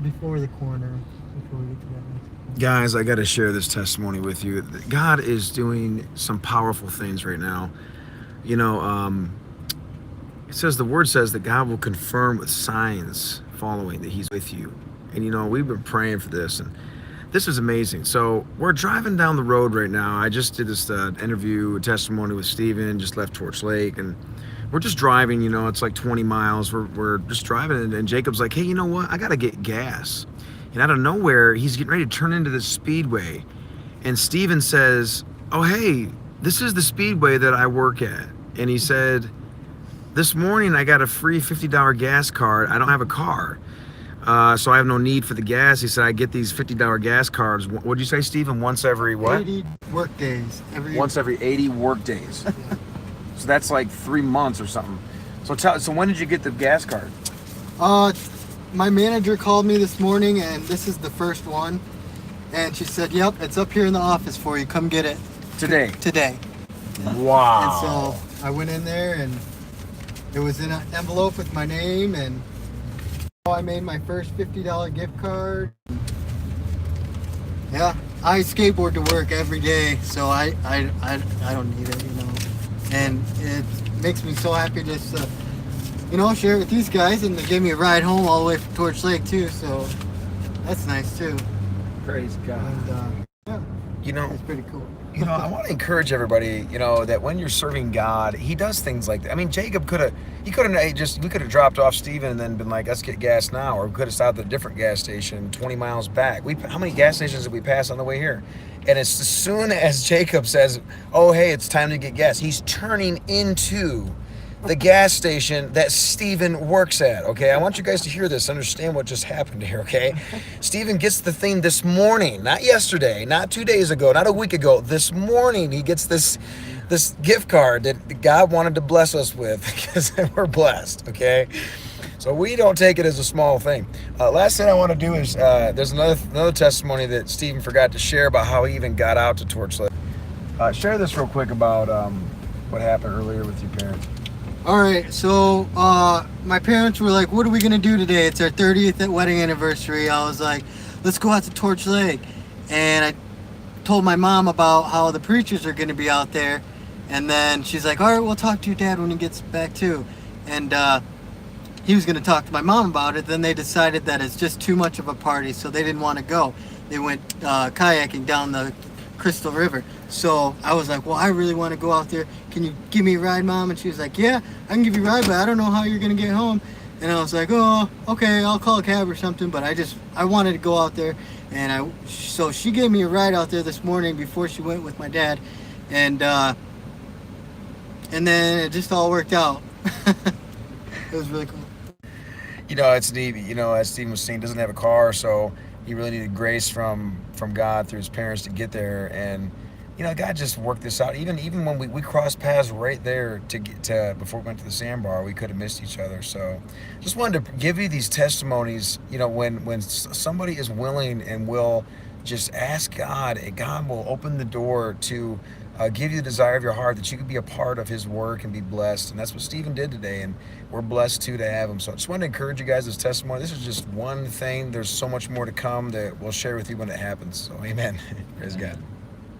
before the corner, before we get to that next corner. Guys, I got to share this testimony with you. God is doing some powerful things right now. You know, it says, the word says that God will confirm with signs following that He's with you. And you know, we've been praying for this, and this is amazing. So we're driving down the road right now. I just did this interview, a testimony with Stephen, just left Torch Lake, and we're just driving. You know, it's like 20 miles. We're just driving, and Jacob's like, hey, you know what? I got to get gas. And out of nowhere, he's getting ready to turn into this speedway. And Stephen says, oh, hey, this is the speedway that I work at. And he said, this morning I got a free $50 gas card. I don't have a car. So I have no need for the gas. He said, I get these $50 gas cards. What'd you say, Stephen? Once every what? 80 work days. Once every 80 work days. Yeah. So that's like 3 months or something. So when did you get the gas card? My manager called me this morning, and this is the first one. And she said, yep, it's up here in the office for you. Come get it. Today? Today. Wow. And so I went in there, and it was in an envelope with my name, and I made my first $50 gift card. Yeah, I skateboard to work every day, so I don't need it, you know. And it makes me so happy just to, you know, share it with these guys, and they gave me a ride home all the way from Torch Lake too, so that's nice too. Praise God. And yeah, You know, it's pretty cool. you know, I want to encourage everybody, you know, that when you're serving God, He does things like that. I mean, Jacob we could have dropped off Stephen and then been like, let's get gas now, or we could have stopped at a different gas station 20 miles back. How many gas stations did we pass on the way here? And it's as soon as Jacob says, oh, hey, it's time to get gas, he's turning into the gas station that Stephen works at, okay? I want you guys to hear this, understand what just happened here, okay? Stephen gets the thing this morning, not yesterday, not 2 days ago, not a week ago. This morning, he gets this gift card that God wanted to bless us with, because we're blessed, okay? So we don't take it as a small thing. Last thing I want to do is, there's another testimony that Stephen forgot to share about how he even got out to Torch Lake. Share this real quick about what happened earlier with your parents. All right, so my parents were like, what are we gonna do today? It's our 30th wedding anniversary. I was like, let's go out to Torch Lake. And I told my mom about how the preachers are gonna be out there. And then she's like, all right, we'll talk to your dad when he gets back too. And he was gonna talk to my mom about it. Then they decided that it's just too much of a party, so they didn't want to go. They went kayaking down the Crystal River. So I was like, well, I really want to go out there. Can you give me a ride, Mom? And she was like, yeah, I can give you a ride, but I don't know how you're going to get home. And I was like, oh, okay, I'll call a cab or something. But I wanted to go out there. And so she gave me a ride out there this morning before she went with my dad. And then it just all worked out. It was really cool. You know, it's neat. You know, as Stephen was saying, doesn't have a car, so he really needed grace from God through his parents to get there. And you know, God just worked this out. Even when we crossed paths right there before we went to the sandbar, we could have missed each other. So just wanted to give you these testimonies. You know, when somebody is willing and will just ask God, and God will open the door to give you the desire of your heart, that you could be a part of His work and be blessed. And that's what Stephen did today, and we're blessed too to have him. So I just wanted to encourage you guys, this testimony. This is just one thing. There's so much more to come that we'll share with you when it happens. So amen. Praise God.